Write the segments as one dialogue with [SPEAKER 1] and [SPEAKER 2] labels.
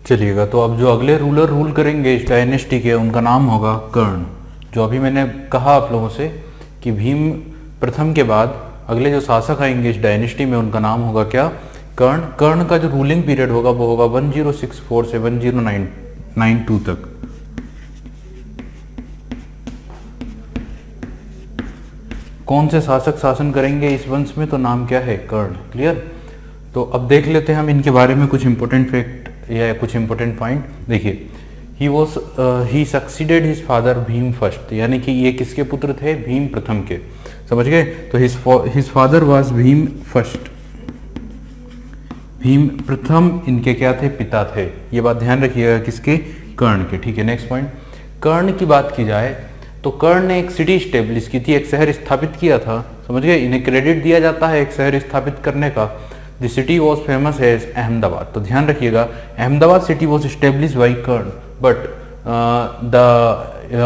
[SPEAKER 1] चलिएगा, तो अब जो अगले रूलर रूल करेंगे इस डायनेस्टी के, उनका नाम होगा कर्ण। जो अभी मैंने कहा आप लोगों से कि भीम प्रथम के बाद अगले जो शासक आएंगे इस डायनेस्टी में, उनका नाम होगा क्या? कर्ण। कर्ण का जो रूलिंग पीरियड होगा वो होगा 1064 से 1092 तक। कौन से शासक शासन करेंगे इस वंश में? तो नाम क्या है? कर्ण। क्लियर? तो अब देख लेते हैं हम इनके बारे में कुछ इंपॉर्टेंट फैक्ट या कुछ इंपॉर्टेंट पॉइंट। देखिए, he succeeded his father Bhim first, यानी कि ये किसके पुत्र थे? भीम प्रथम के। समझ गए? तो his father was Bhim first. Bhim प्रथम इनके क्या थे? पिता थे। ये बात ध्यान रखिएगा, किसके? कर्ण के। ठीक है, नेक्स्ट पॉइंट। कर्ण की बात की जाए तो कर्ण ने एक सिटी स्टेब्लिश की थी, एक शहर स्थापित किया था। समझ गए? इन्हें क्रेडिट दिया जाता है एक शहर स्थापित करने का। The city was famous as Ahmedabad. तो ध्यान रखिएगा, Ahmedabad city was establish by Karna, but the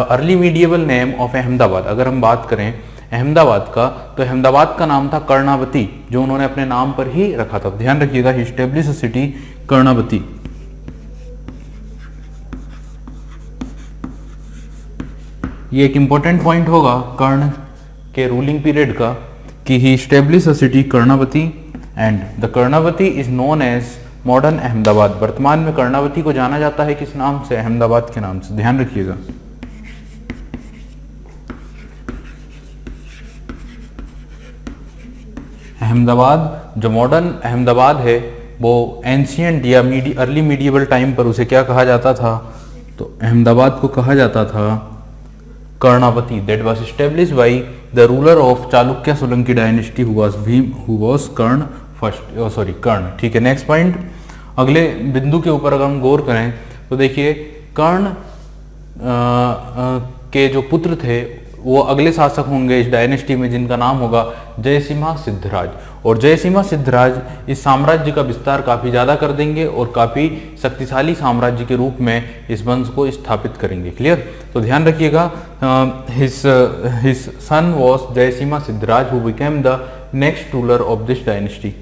[SPEAKER 1] early medieval name of Ahmedabad, अगर हम बात करें अहमदाबाद का, तो अहमदाबाद का नाम था कर्णावती, जो उन्होंने अपने नाम पर ही रखा था। ध्यान रखिएगा, ही स्टेब्लिश सिटी कर्णावती। ये एक इंपॉर्टेंट पॉइंट होगा कर्ण के रूलिंग पीरियड का कि he establish a city Karnavati and the Karnavati is known as modern Ahmedabad. वर्तमान में कर्णावती को जाना जाता है किस नाम से? अहमदाबाद के नाम से। ध्यान रखिएगा। अहमदाबाद, जो मॉडर्न अहमदाबाद है, वो एंशियंट या अर्ली मीडिएवल टाइम पर उसे क्या कहा जाता था? तो अहमदाबाद को कहा जाता था Karnavati. That was established by the ruler of Chalukya Solanki dynasty who was Karna first, sorry Karna. ठीक है, नेक्स्ट पॉइंट। अगले बिंदु के ऊपर अगर हम गौर करें तो देखिए, कर्ण के जो पुत्र थे वो अगले शासक होंगे इस डायनेस्टी में, जिनका नाम होगा जयसिम्हा सिद्धराज। और जयसिम्हा सिद्धराज इस साम्राज्य का विस्तार काफ़ी ज़्यादा कर देंगे और काफ़ी शक्तिशाली साम्राज्य के रूप में इस वंश को स्थापित करेंगे। क्लियर? तो ध्यान रखिएगा, his son was Jayasimha Siddharaj who became the next ruler of this dynasty.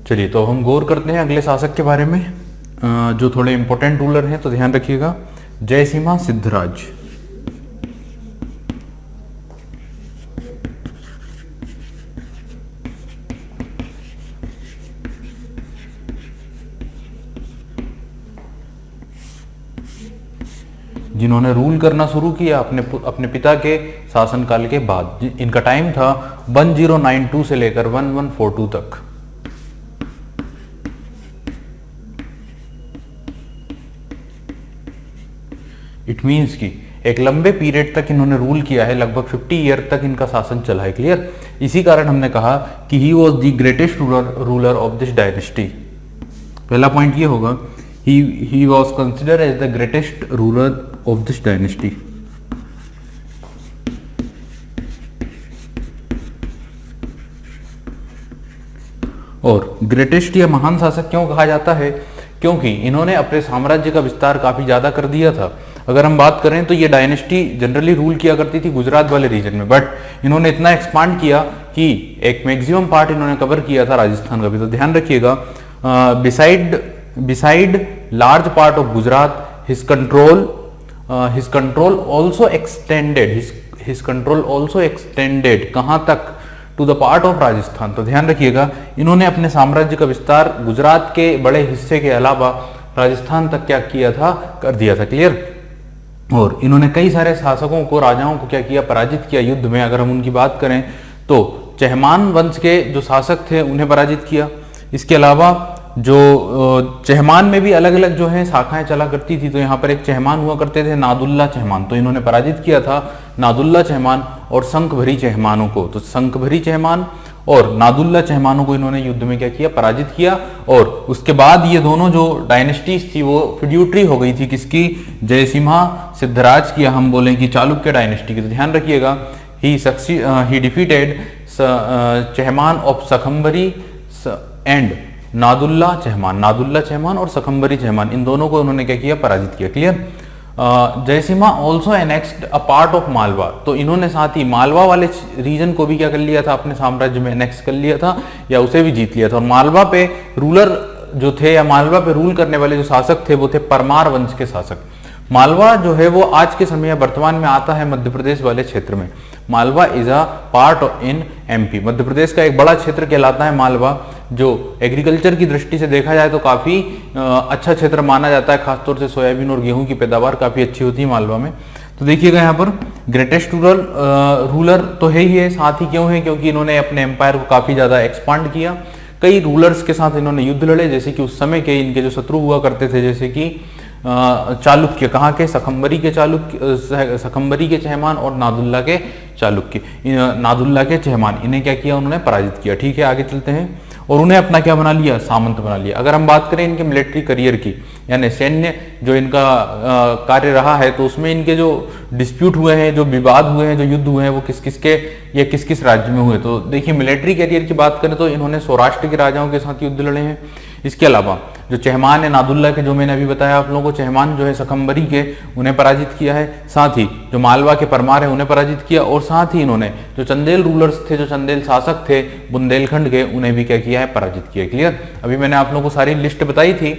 [SPEAKER 1] चलिए, तो हम गौर करते हैं अगले शासक के बारे में, जो थोड़े इंपॉर्टेंट रूलर हैं। तो ध्यान रखिएगा, जयसिम्हा सिद्धराज। जिन्होंने रूल करना शुरू किया अपने पिता के शासनकाल के बाद। इनका टाइम था 1092 से लेकर 1142 तक। इट मीन्स कि एक लंबे पीरियड तक इन्होंने रूल किया है, लगभग 50 ईयर तक इनका शासन चला है। क्लियर? इसी कारण हमने कहा कि he was the greatest ruler of this dynasty. पहला पॉइंट ये होगा, he was considered as the greatest ruler of this dynasty. और ग्रेटेस्ट या महान शासक क्यों कहा जाता है? क्योंकि इन्होंने अपने साम्राज्य का विस्तार काफी ज्यादा कर दिया था। अगर हम बात करें तो ये डायनेस्टी जनरली रूल किया करती थी गुजरात वाले रीजन में, बट इन्होंने इतना एक्सपांड किया कि एक मैक्सिमम पार्ट इन्होंने कवर किया था राजस्थान का भी। तो ध्यान रखिएगा, beside large part of Gujarat, his control also extended कहां तक? To the part of Rajasthan. तो ध्यान रखिएगा, इन्होंने अपने साम्राज्य का विस्तार गुजरात के बड़े हिस्से के अलावा राजस्थान तक क्या किया था? कर दिया था। क्लियर? और इन्होंने कई सारे शासकों को, राजाओं को क्या किया? पराजित किया युद्ध में। अगर हम उनकी बात करें तो चहमान वंश के जो शासक थे उन्हें पराजित किया। इसके अलावा जो चहमान में भी अलग अलग जो है शाखाएं चला करती थी, तो यहाँ पर एक चहमान हुआ करते थे नादुल्ला चहमान, तो इन्होंने पराजित किया था नादुल्ला चहमान और शंखभरी चहमानों को। तो शंखभरी चहमान और नादुल्ला चहमानों को इन्होंने युद्ध में क्या किया? पराजित किया। और उसके बाद ये दोनों जो डायनेस्टीज थी वो फिड्यूटरी हो गई थी किसकी? जयसिम्हा सिद्धराज की, हम बोलें कि चालुक्य डायनेस्टी की। तो ध्यान रखिएगा, he defeated Chahaman of Shakambhari and Nadulla Chahaman और शखम्बरी चहमान, इन दोनों को उन्होंने क्या किया? पराजित किया। Clear? Jayasimha also annexed a part of Malwa, तो इन्होंने साथ ही मालवा वाले रीजन को भी क्या कर लिया था, अपने साम्राज्य में एनेक्स कर लिया था या उसे भी जीत लिया था। और मालवा पे रूलर जो थे या मालवा पे रूल करने वाले जो शासक थे वो थे परमार वंश के शासक। मालवा जो है वो आज के समय वर्तमान में आता है मध्य प्रदेश वाले क्षेत्र में। Malwa is a part in MP, Madhya Pradesh का एक बड़ा क्षेत्र कहलाता है मालवा, जो एग्रीकल्चर की दृष्टि से देखा जाए तो काफी अच्छा क्षेत्र माना जाता है। खासतौर से सोयाबीन और गेहूं की पैदावार काफी अच्छी होती है मालवा में। तो देखिएगा यहाँ पर ग्रेटेस्ट रूलर तो है ही है, साथ ही क्यों है, क्योंकि इन्होंने अपने एम्पायर को काफी ज्यादा एक्सपांड किया। कई रूलर्स के साथ इन्होंने युद्ध लड़े, जैसे कि उस समय के इनके जो शत्रु हुआ करते थे, जैसे कि चालुक्य, कहाँ के, सखम्बरी के चालुक्य, सखम्बरी के चहमान और नादुल्ला के चालुक्य, नादुल्ला के चहमान, इन्हें क्या किया, उन्होंने पराजित किया। ठीक है, आगे चलते हैं। और उन्हें अपना क्या बना लिया, सामंत बना लिया। अगर हम बात करें इनके मिलिट्री करियर की, यानी सैन्य जो इनका कार्य रहा है, तो उसमें इनके जो डिस्प्यूट हुए हैं, जो विवाद हुए हैं, जो युद्ध हुए हैं, वो किस किस के या किस किस राज्य में हुए। तो देखिए मिलिट्री करियर की बात करें तो इन्होंने सौराष्ट्र के राजाओं के साथ युद्ध लड़े हैं। इसके अलावा जो चहमान है नादुल्ला के, जो मैंने अभी बताया आप लोगों को, चहमान जो है सकम्बरी के, उन्हें पराजित किया है। साथ ही जो मालवा के परमार है उन्हें पराजित किया, और साथ ही इन्होंने जो चंदेल रूलर्स थे, जो चंदेल शासक थे बुंदेलखंड के, उन्हें भी क्या किया है, पराजित किया। क्लियर। अभी मैंने आप लोगों को सारी लिस्ट बताई थी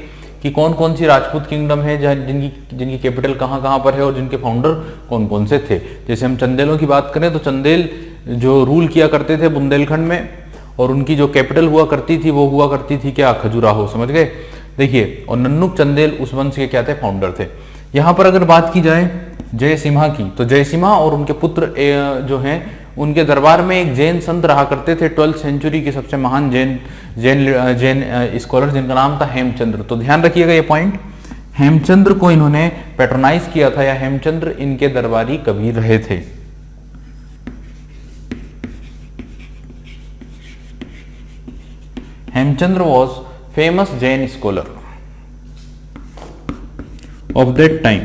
[SPEAKER 1] कि कौन कौन सी राजपूत किंगडम है जिनकी कैपिटल कहाँ कहाँ पर है और जिनके फाउंडर कौन कौन से थे। जैसे हम चंदेलों की बात करें तो चंदेल जो रूल किया करते थे बुंदेलखंड में, और उनकी जो कैपिटल हुआ करती थी वो हुआ करती थी क्या, खजुराहो। समझ गए। देखिए, और नन्नुक चंदेल उस वंश के क्या थे, फाउंडर थे। यहाँ पर अगर बात की जाए जयसिम्हा की, तो जयसिम्हा और उनके पुत्र जो हैं, उनके दरबार में एक जैन संत रहा करते थे 12th सेंचुरी के सबसे महान जैन स्कॉलर, जिनका नाम था हेमचंद्र। तो ध्यान रखिएगा ये पॉइंट, हेमचंद्र को इन्होंने पैट्रोनाइज किया था, या हेमचंद्र इनके दरबारी कवि रहे थे। Hemchandra was famous Jain scholar of that time.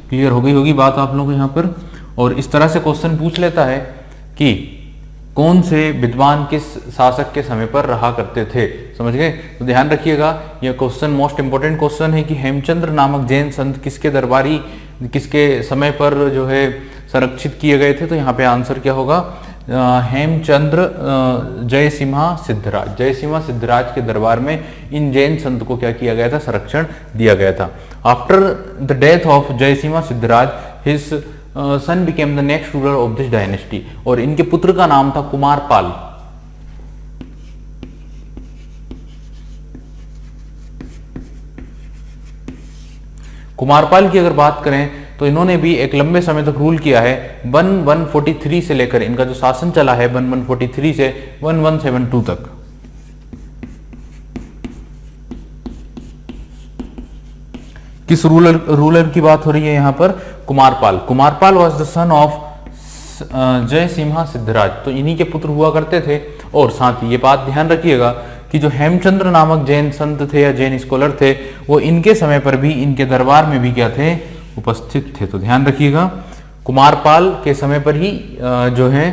[SPEAKER 1] Clear हो गई होगी बात आप लोगों को यहाँ पर। और इस तरह से क्वेश्चन पूछ लेता है कि कौन से विद्वान किस शासक के समय पर रहा करते थे। समझ गए। तो ध्यान रखिएगा, यह क्वेश्चन मोस्ट इंपोर्टेंट क्वेश्चन है कि हेमचंद्र नामक जैन संत किसके दरबारी, किसके समय पर जो है संरक्षित किए गए थे। तो यहाँ पे आंसर क्या होगा, हेमचंद्र जयसिम्हा सिद्धराज, जयसिम्हा सिद्धराज के दरबार में इन जैन संत को क्या किया गया था, संरक्षण दिया गया था। After the death of Jayasimha Siddharaj, his son became the next ruler of this dynasty, और इनके पुत्र का नाम था कुमारपाल। कुमारपाल की अगर बात करें तो इन्होंने भी एक लंबे समय तक रूल किया है। 1143 से लेकर इनका जो शासन चला है 1143 से 1172 तक। किस रूलर की बात हो रही है यहां पर, Kumarpal. Kumarpal was the son of Jayasimha Siddharaj, तो इन्हीं के पुत्र हुआ करते थे। और साथ ही ये बात ध्यान रखिएगा कि जो हेमचंद्र नामक जैन संत थे या जैन स्कॉलर थे, वो इनके समय पर भी इनके दरबार में भी क्या थे, उपस्थित थे। तो ध्यान रखिएगा, कुमारपाल के समय पर ही जो है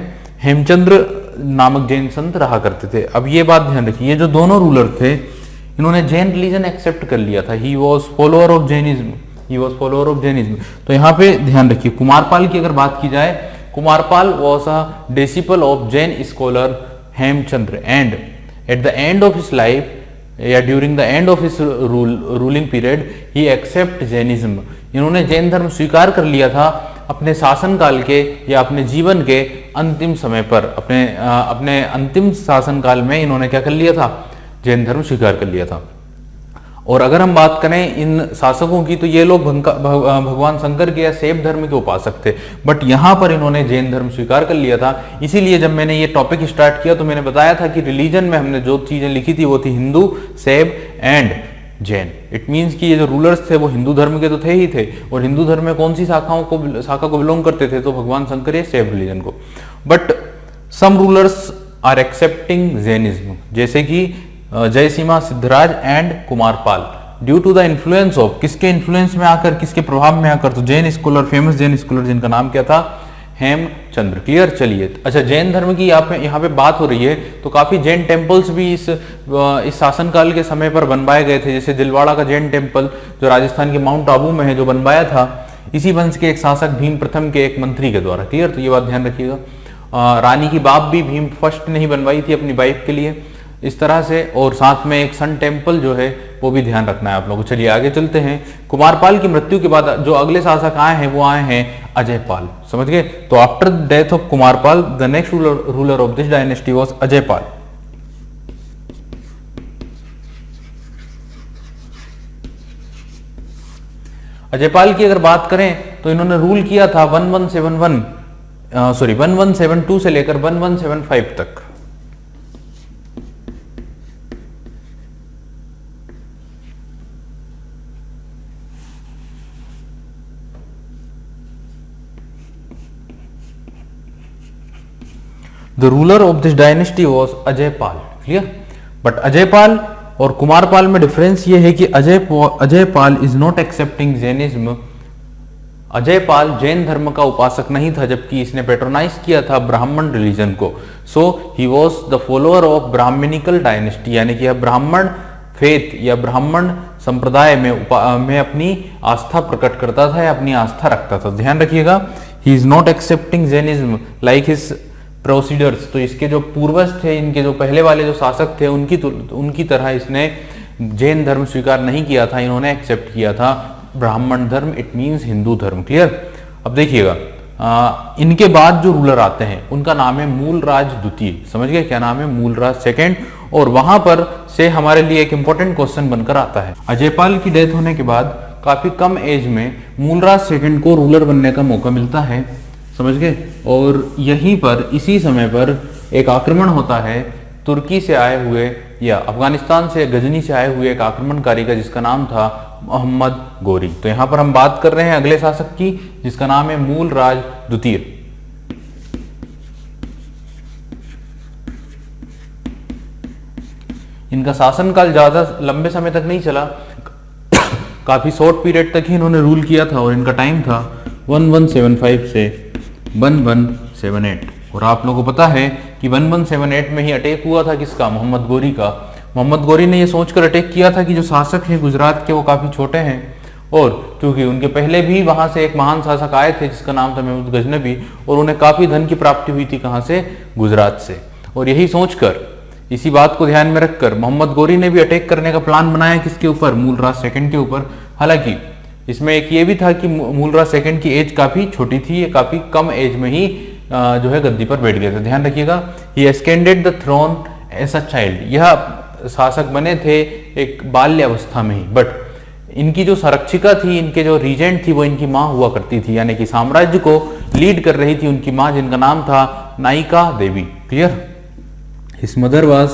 [SPEAKER 1] हेमचंद्र नामक जैन संत रहा करते थे। अब ये बात ध्यान रखिए, ये जो दोनों रूलर थे, इन्होंने जैन रिलीजन एक्सेप्ट कर लिया था। He was follower of Jainism, he was follower of Jainism. तो यहाँ पे ध्यान रखिए, कुमारपाल की अगर बात की जाए, Kumarpal was a disciple of Jain scholar Hemchandra, and at the end of his life या during the end of his ruling period he accept Jainism. इन्होंने जैन धर्म स्वीकार कर लिया था अपने शासनकाल के या अपने जीवन के अंतिम समय पर। अपने अंतिम शासनकाल में इन्होंने क्या कर लिया था, जैन धर्म स्वीकार कर लिया था। और अगर हम बात करें इन शासकों की, तो ये लोग भगवान शंकर के या शैव धर्म के उपासक थे, बट यहाँ पर इन्होंने जैन धर्म स्वीकार कर लिया था। इसीलिए जब मैंने ये टॉपिक स्टार्ट किया तो मैंने बताया था कि रिलीजन में हमने जो चीजें लिखी थी वो थी हिंदू, शैव एंड जैन। इट मीन्स कि ये जो रूलर्स थे वो हिंदू धर्म के तो थे ही थे, और हिंदू धर्म में कौन सी शाखा को बिलोंग करते थे, तो भगवान शंकर या शैव रिलीजन को। But some rulers are accepting Jainism, जैसे कि Jayasimha Siddharaj and Kumarpal, due to the influence of, किसके इन्फ्लुएंस में आकर, किसके प्रभाव में आकर, तो Jain scholar, famous Jain scholar जिनका नाम क्या था, हेमचंद्र। क्लियर। चलिए, अच्छा, जैन धर्म की यहाँ पे बात हो रही है तो काफी जैन टेम्पल्स भी इस शासनकाल के समय पर बनवाए गए थे। जैसे दिलवाड़ा का जैन टेम्पल जो राजस्थान के माउंट आबू में है, जो बनवाया था इसी वंश के एक शासक भीम प्रथम के एक मंत्री के द्वारा। क्लियर। तो ये बात ध्यान रखिएगा। रानी की बाप भी भीम फर्स्ट ने ही बनवाई थी अपनी वाइफ के लिए, इस तरह से। और साथ में एक सन टेम्पल जो है वो भी ध्यान रखना है आप लोगों को। चलिए आगे चलते हैं। कुमारपाल की मृत्यु के बाद जो अगले शासक आए हैं वो आए हैं अजयपाल। समझ गए। तो after the death of Kumarpal the next ruler of this dynasty was Ajaypal. Ajaypal की अगर बात करें तो इन्होंने रूल किया था 1172 से लेकर 1175 तक। The ruler of this dynasty was Ajaypal. Clear. But Ajaypal और कुमारपाल में डिफरेंस ये है कि Ajaypal is not accepting Jainism. Ajaypal Jain धर्म का उपासक नहीं था, जबकि इसने पेट्रोनाइज किया था ब्राह्मण रिलीजन को। So he was the follower of Brahmanical dynasty, यानी कि ब्राह्मण फेथ या ब्राह्मण संप्रदाय में अपनी आस्था प्रकट करता था या अपनी आस्था रखता था। ध्यान रखिएगा, he is not accepting Jainism like his procedures. तो इसके जो पूर्वज थे, इनके जो पहले वाले जो शासक थे, उनकी तरह इसने जैन धर्म स्वीकार नहीं किया था। इन्होंने एक्सेप्ट किया था ब्राह्मण धर्म, इट मींस हिंदू धर्म। क्लियर। अब देखिएगा, इनके बाद जो रूलर आते हैं उनका नाम है मूलराज द्वितीय। समझ गए क्या नाम है? मूलराज सेकंड। और वहां पर से हमारे लिए एक इंपॉर्टेंट क्वेश्चन बनकर आता है। अजयपाल की डेथ होने के बाद काफी कम एज में मूलराज सेकंड को रूलर बनने का मौका मिलता है। समझ गए। और यहीं पर इसी समय पर एक आक्रमण होता है तुर्की से आए हुए या अफगानिस्तान से, गजनी से आए हुए एक आक्रमणकारी का, जिसका नाम था मोहम्मद गोरी। तो यहां पर हम बात कर रहे हैं अगले शासक की, जिसका नाम है मूलराज द्वितीय। इनका शासनकाल ज्यादा लंबे समय तक नहीं चला, काफी शॉर्ट पीरियड तक ही इन्होंने रूल किया था। और इनका टाइम था 1175 से 1178। और आप लोगों को पता है कि 1178 में ही अटैक हुआ था किसका? मोहम्मद गोरी का। मोहम्मद गोरी ने यह सोचकर अटैक किया था कि जो शासक हैं गुजरात के वो काफी छोटे हैं, और क्योंकि उनके पहले भी वहां से एक महान शासक आए थे जिसका नाम था महमूद गजनबी, और उन्हें काफी धन की प्राप्ति हुई थी कहां से? गुजरात से। और यही सोचकर, इसी बात को ध्यान में रखकर मोहम्मद गोरी ने भी अटैक करने का प्लान बनाया। किसके ऊपर? मूलराज सेकंड के ऊपर। हालांकि इसमें एक ये भी था कि मूलराज सेकंड की एज काफी छोटी थी, ये काफी कम एज में ही जो है गद्दी पर बैठ गए थे। ध्यान रखिएगा, he ascended the throne as a child. यह शासक बने थे एक बाल्य अवस्था में ही। बट इनकी जो संरक्षिका थी, इनके जो रीजेंट थी, वो इनकी माँ हुआ करती थी, यानी कि साम्राज्य को लीड कर रही थी उनकी माँ, जिनका नाम था Nayika Devi. Clear. His mother was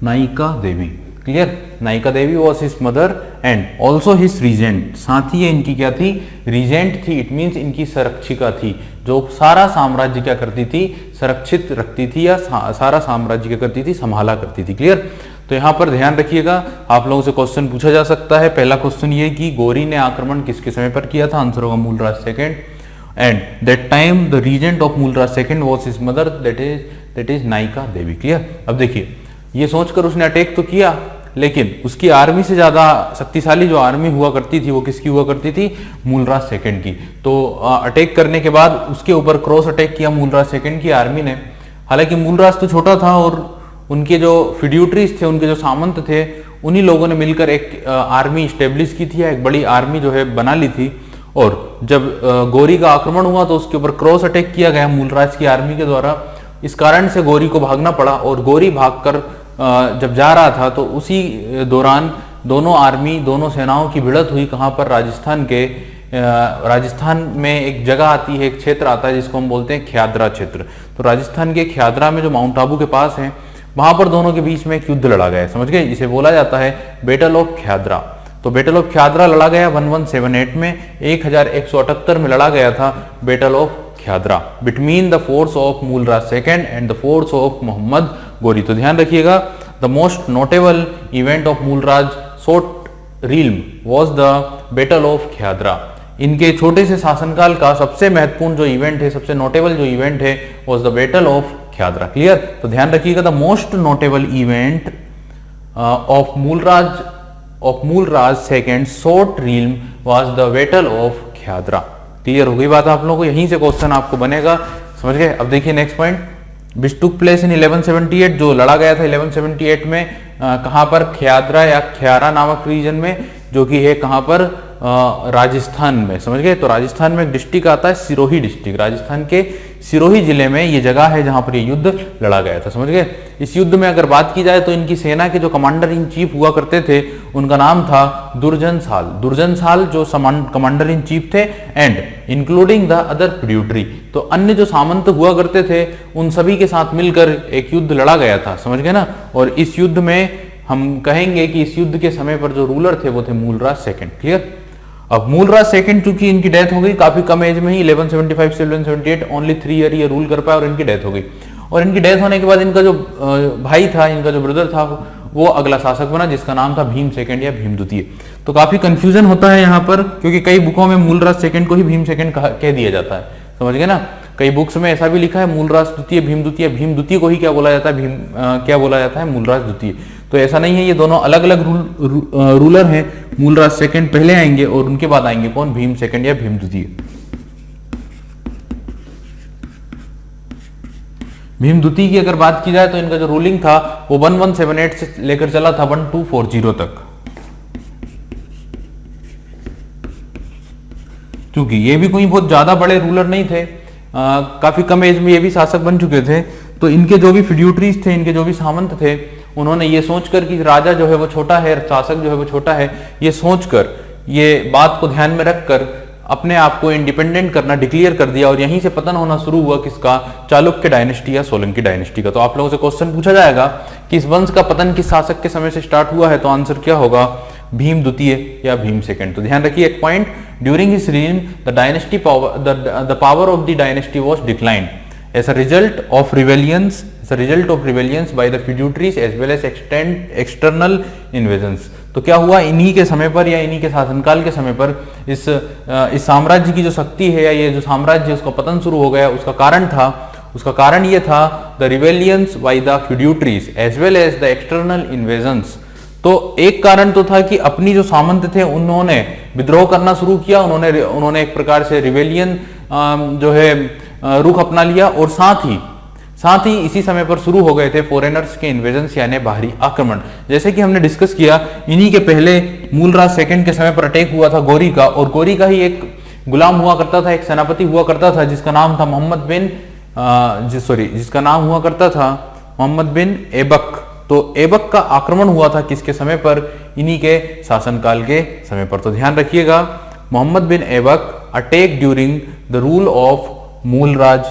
[SPEAKER 1] Nayika Devi. Clear. Nayika Devi was his mother and also his regent. साथ ही ये इनकी क्या थी? रीजेंट थी। इट मीन्स इनकी संरक्षिका थी, जो सारा साम्राज्य क्या करती थी? संरक्षित रखती थी, या सारा साम्राज्य क्या करती थी? संभाला करती थी। क्लियर। तो यहाँ पर ध्यान रखिएगा, आप लोगों से क्वेश्चन पूछा जा सकता है। पहला क्वेश्चन ये कि गोरी ने आक्रमण किसके समय पर किया था? आंसर होगा Mulraj second. And that time the regent of Mulraj second was his mother, that is Nayika Devi. Clear. अब देखिए, ये सोचकर उसने अटैक तो किया, लेकिन उसकी आर्मी से ज्यादा शक्तिशाली जो आर्मी हुआ करती थी वो किसकी हुआ करती थी? मूलराज सेकंड की। तो अटैक करने के बाद उसके ऊपर क्रॉस अटैक किया मूलराज सेकंड की आर्मी ने। हालांकि मूलराज तो छोटा था, और उनके जो फिड्यूटरीज थे, उनके जो सामंत थे, उन्हीं लोगों ने मिलकर एक आर्मी स्टेब्लिश की थी, एक बड़ी आर्मी जो है बना ली थी। और जब गोरी का आक्रमण हुआ तो उसके ऊपर क्रॉस अटैक किया गया मूलराज की आर्मी के द्वारा। इस कारण से गोरी को भागना पड़ा, और गोरी भागकर जब जा रहा था तो उसी दौरान दोनों आर्मी, दोनों सेनाओं की भिड़त हुई। कहां पर? राजस्थान में एक जगह आती है, एक क्षेत्र आता है जिसको हम बोलते हैं ख्याद्रा क्षेत्र। तो राजस्थान के ख्याद्रा में जो माउंट आबू के पास है, वहां पर दोनों के बीच में एक युद्ध लड़ा गया। समझ गए। इसे बोला जाता है बैटल ऑफ ख्याद्रा। तो बैटल ऑफ ख्याद्रा लड़ा गया 1178 में, 1178 में लड़ा गया था battle of Khyadra between the force of Mulraj second and the force of Mohammad Ghori. तो ध्यान रखिएगा, the most notable event of Mulraj short realm was the battle of Khyadra. इनके छोटे से शासनकाल का सबसे महत्वपूर्ण जो इवेंट है, सबसे नोटेबल जो इवेंट है, was the battle of Khyadra. Clear? तो ध्यान रखिएगा, the most notable event of Mulraj second short realm was the battle of Khyadra. Clear हो गई बात आप लोगों को? यहीं से क्वेश्चन आपको बनेगा, समझ गए? अब देखिए next point, which took place in 1178, जो लड़ा गया था 1178 में कहां पर? ख्याद्रा या ख्यारा नामक रीजन में, जो कि है कहां पर? राजस्थान में, समझ गए? तो राजस्थान में एक डिस्ट्रिक्ट आता है सिरोही डिस्ट्रिक्ट, राजस्थान के सिरोही जिले में ये जगह है जहां पर ये युद्ध लड़ा गया था, समझ गए? इस युद्ध में अगर बात की जाए तो इनकी सेना के जो कमांडर इन चीफ हुआ करते थे उनका नाम था दुर्जनसाल। दुर्जनसाल जो कमांडर इन चीफ थे, एंड इंक्लूडिंग द अदर फ्यूड्यूटरी, तो अन्य जो सामंत हुआ करते थे उन सभी के साथ मिलकर एक युद्ध लड़ा गया था, समझ गए ना? और इस युद्ध में हम कहेंगे कि इस युद्ध के समय पर जो रूलर थे वो थे मूलराज सेकंड। क्लियर? अब मूलराज सेकंड चूंकि इनकी डेथ हो गई काफी कम एज में ही, 1175 से 1178, ओनली 3 ईयर ये रूल कर पाए और इनकी डेथ हो गई। और इनकी डेथ होने के बाद इनका जो भाई था, इनका जो ब्रदर था, वो अगला शासक बना जिसका नाम था भीम सेकंड या भीम द्वितीय। तो काफी कंफ्यूजन होता है यहाँ पर, क्योंकि कई बुकों में मूलराज सेकंड को ही भीम सेकंड कह दिया जाता है, समझ गए ना? कई बुक्स में ऐसा भी लिखा है मूलराज द्वितीय, भीम द्वितीय को ही क्या बोला जाता है? क्या बोला जाता है? मूलराज द्वितीय। तो ऐसा नहीं है, ये दोनों अलग अलग रूलर हैं। मूलराज सेकंड पहले आएंगे और उनके बाद आएंगे कौन? भीम सेकंड या भीम द्वितीय। भीम द्वितीय की अगर बात की जाए तो इनका जो रूलिंग था वो 1178 से लेकर चला था 1240 तक। क्योंकि ये भी कोई बहुत ज्यादा बड़े रूलर नहीं थे, काफी कम एज में ये भी शासक बन चुके थे, तो इनके जो भी फ्यूड्यूटरीज थे, इनके जो भी सामंत थे, उन्होंने ये सोचकर कि राजा जो है वो छोटा है, शासक जो है वो छोटा है, ये सोचकर, ये बात को ध्यान में रखकर अपने आप को इंडिपेंडेंट करना डिक्लेयर कर दिया, और यहीं से पतन होना शुरू हुआ किसका? चालुक्य डायनेस्टी या सोलंकी डायनेस्टी का। तो आप लोगों से क्वेश्चन पूछा जाएगा कि इस वंश का पतन किस शासक के समय से स्टार्ट हुआ है, तो आंसर क्या होगा? भीम द्वितीय या भीम सेकंड। तो ध्यान रखिए एक point, during his reign the power of the dynasty was declined as a result of rebellions by the feudatories as well as external invasions। तो क्या हुआ? इन्हीं के समय पर या इन्हीं के शासनकाल के समय पर इस साम्राज्य की जो शक्ति है या ये जो साम्राज्य उसका पतन शुरू हो गया। उसका कारण ये था the rebellions by the feudatories as well as the external invasions. तो एक कारण तो था कि अपनी जो सामंत थे उन्होंने विद्रोह करना शुरू किया, उन्होंने एक प्रकार से रिवेलियन जो है रुख अपना लिया, और साथ ही इसी समय पर शुरू हो गए थे फॉरेनर्स के इन्वेजन्स यानी बाहरी आक्रमण। जैसे कि हमने डिस्कस किया, इन्हीं के पहले मूलराज सेकंड के समय पर अटैक हुआ था गोरी का, और गोरी का ही एक गुलाम हुआ करता था, एक सेनापति हुआ करता था जिसका नाम था मोहम्मद बिन ऐबक। तो ऐबक का आक्रमण हुआ था किसके समय पर? इन्हीं के शासनकाल के समय पर। तो ध्यान रखिएगा, Mohammad bin Aibak attack during the rule of Mulraj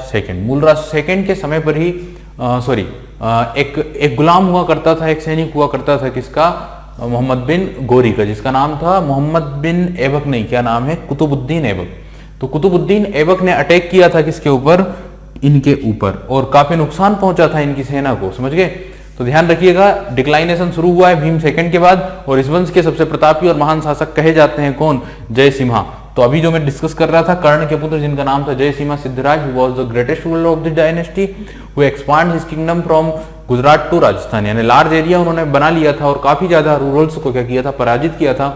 [SPEAKER 1] second के समय पर ही एक गुलाम हुआ करता था, एक सैनिक हुआ करता था किसका? मोहम्मद बिन गोरी का, जिसका नाम था मोहम्मद बिन ऐबक नहीं, क्या नाम है? कुतुबुद्दीन ऐबक। तो कुतुबुद्दीन ऐबक ने अटैक किया था किसके ऊपर? इनके ऊपर, और काफी नुकसान पहुंचा था इनकी सेना को, समझ गए? तो ध्यान रखिएगा, डिक्लाइनेशन शुरू हुआ है भीम सेकंड के बाद, और इस वंश के सबसे प्रतापी और महान शासक कहे जाते हैं कौन? जय सिम्हा। तो अभी जो मैं डिस्कस कर रहा था, कर्ण के पुत्र जिनका नाम था Jai Simha Siddharaj, who was the greatest ruler of the dynasty, who expand his kingdom from Gujarat to Rajasthan, यानी लार्ज एरिया उन्होंने बना लिया था और काफी ज्यादा रूरल्स को क्या किया था? पराजित किया था,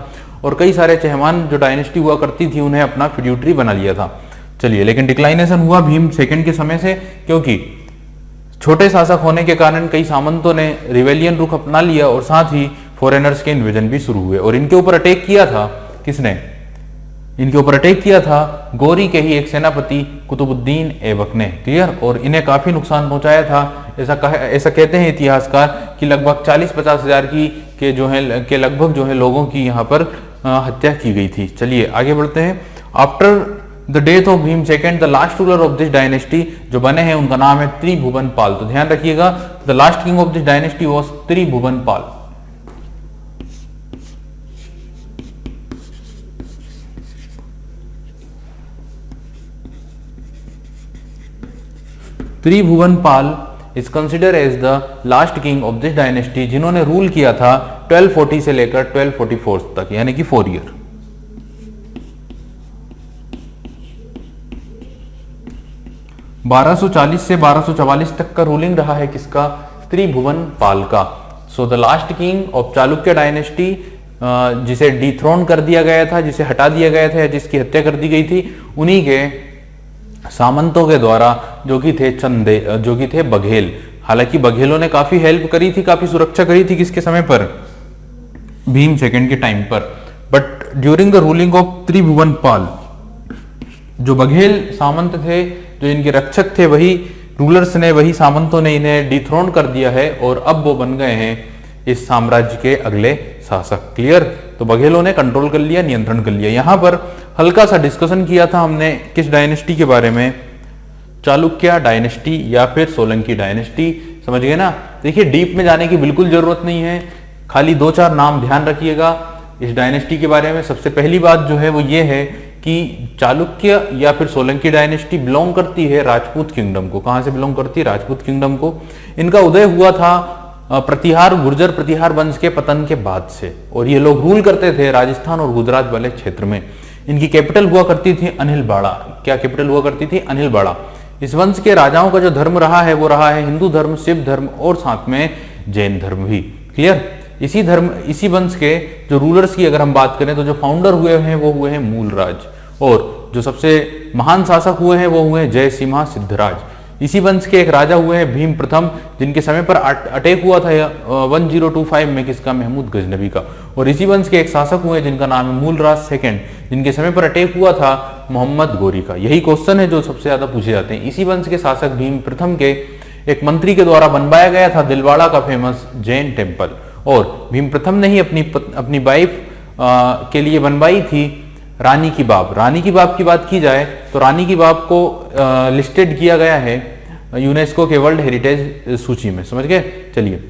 [SPEAKER 1] और कई सारे चहमान जो डायनेस्टी हुआ करती थी उन्हें अपना फ्यूड्यूटरी बना लिया था। चलिए, लेकिन डिक्लाइनेशन हुआ भीम सेकंड के समय से, क्योंकि छोटे शासक होने के कारण कई सामंतों ने रिवेलियन रुख अपना लिया, और साथ ही फॉरेनर्स के इन्वेजन भी शुरू हुए, और इनके ऊपर अटैक किया था किसने? इनके ऊपर अटैक किया था गोरी के ही एक सेनापति कुतुबुद्दीन ऐबक ने। क्लियर? और इन्हें काफी नुकसान पहुंचाया था। ऐसा कहते हैं इतिहासकार कि लगभग 40-50 हजार के लगभग जो है लोगों की यहाँ पर हत्या की गई थी। चलिए आगे बढ़ते हैं। After the death of Bhim second, the last ruler of this dynasty जो बने हैं उनका नाम है त्रिभुवन पाल। तो ध्यान रखिएगा, the last king of this dynasty was Tribhuvan Pal. Tribhuvan Pal is consider as the last king of this dynasty, जिन्होंने रूल किया था 1240 से लेकर 1244 तक, यानी कि 4 ईयर। (1240 से 1244 तक का रूलिंग रहा है किसका? त्रिभुवनपाल का। So the last king of Chalukya dynasty, जिसे डिथ्रोन कर दिया गया था, जिसे हटा दिया गया था या जिसकी हत्या कर दी गई थी, उन्हीं के सामंतों के द्वारा, जो कि थे चंदे, जो कि थे बघेल। हालांकि बघेलों ने काफी हेल्प करी थी, काफी सुरक्षा करी थी, किसके समय पर? भीम सेकंड के टाइम पर। But during the ruling of Tribhuvanpal, जो बघेल सामंत थे, जो इनके रक्षक थे, वही रूलर्स ने, वही सामंतों ने इन्हें डिथ्रोन कर दिया है और अब वो बन गए हैं इस साम्राज्य के अगले शासक। क्लियर? तो बघेलों ने कंट्रोल कर लिया, नियंत्रण कर लिया। यहां पर हल्का सा डिस्कशन किया था हमने किस डायनेस्टी के बारे में? चालुक्य डायनेस्टी या फिर सोलंकी डायनेस्टी। समझ गए ना? देखिए, डीप में जाने की बिल्कुल जरूरत नहीं है, खाली 2-4 नाम ध्यान रखिएगा इस डायनेस्टी के बारे में। सबसे पहली बात जो है वो ये है कि चालुक्य या फिर सोलंकी डायनेस्टी बिलोंग करती है राजपूत किंगडम को। कहां से बिलोंग करती है? राजपूत किंगडम को। इनका उदय हुआ था प्रतिहार, गुर्जर प्रतिहार वंश के पतन के बाद से, और ये लोग रूल करते थे राजस्थान और गुजरात वाले क्षेत्र में। इनकी कैपिटल हुआ करती थी अनिलबाड़ा। क्या कैपिटल हुआ करती थी? अनिलबाड़ा। इस वंश के राजाओं का जो धर्म रहा है वो रहा है हिंदू धर्म, शिव धर्म और साथ में जैन धर्म भी। क्लियर? इसी वंश के जो रूलर्स की अगर हम बात करें तो जो फाउंडर हुए हैं वो हुए हैं मूलराज, और जो सबसे महान शासक हुए हैं वो हुए हैं जयसिम्हा सिद्धराज। इसी वंश के एक राजा हुए हैं भीम प्रथम, जिनके समय पर अटैक हुआ था 1025 में किसका? महमूद गजनबी का। और इसी वंश के एक शासक हुए जिनका नाम है मूलराज सेकंड, जिनके समय पर अटैक हुआ था मोहम्मद गोरी का। यही क्वेश्चन है जो सबसे ज्यादा पूछे जाते हैं। इसी वंश के शासक भीम प्रथम के एक मंत्री के द्वारा बनवाया गया था दिलवाड़ा का फेमस जैन टेम्पल, और भीम प्रथम ने ही अपनी वाइफ के लिए बनवाई थी रानी की बाब। रानी की बाब की बात की जाए तो रानी की बाब को लिस्टेड किया गया है यूनेस्को के वर्ल्ड हेरिटेज सूची में। समझ गए? चलिए,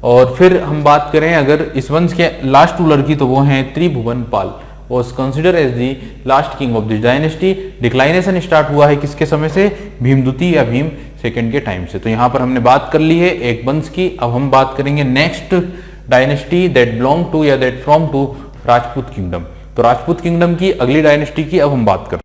[SPEAKER 1] और फिर हम बात करें अगर इस वंश के लास्ट रूलर की, तो वो हैं Tribhuvanpal, was consider as the last king of this dynasty. Declination start हुआ है किसके समय से? भीमद्वितीय या भीम सेकंड के टाइम से। तो यहां पर हमने बात कर ली है एक वंश की। अब हम बात करेंगे next dynasty that belong to या that from to Rajput kingdom. तो राजपूत किंगडम की अगली डायनेस्टी की अब हम बात करते हैं।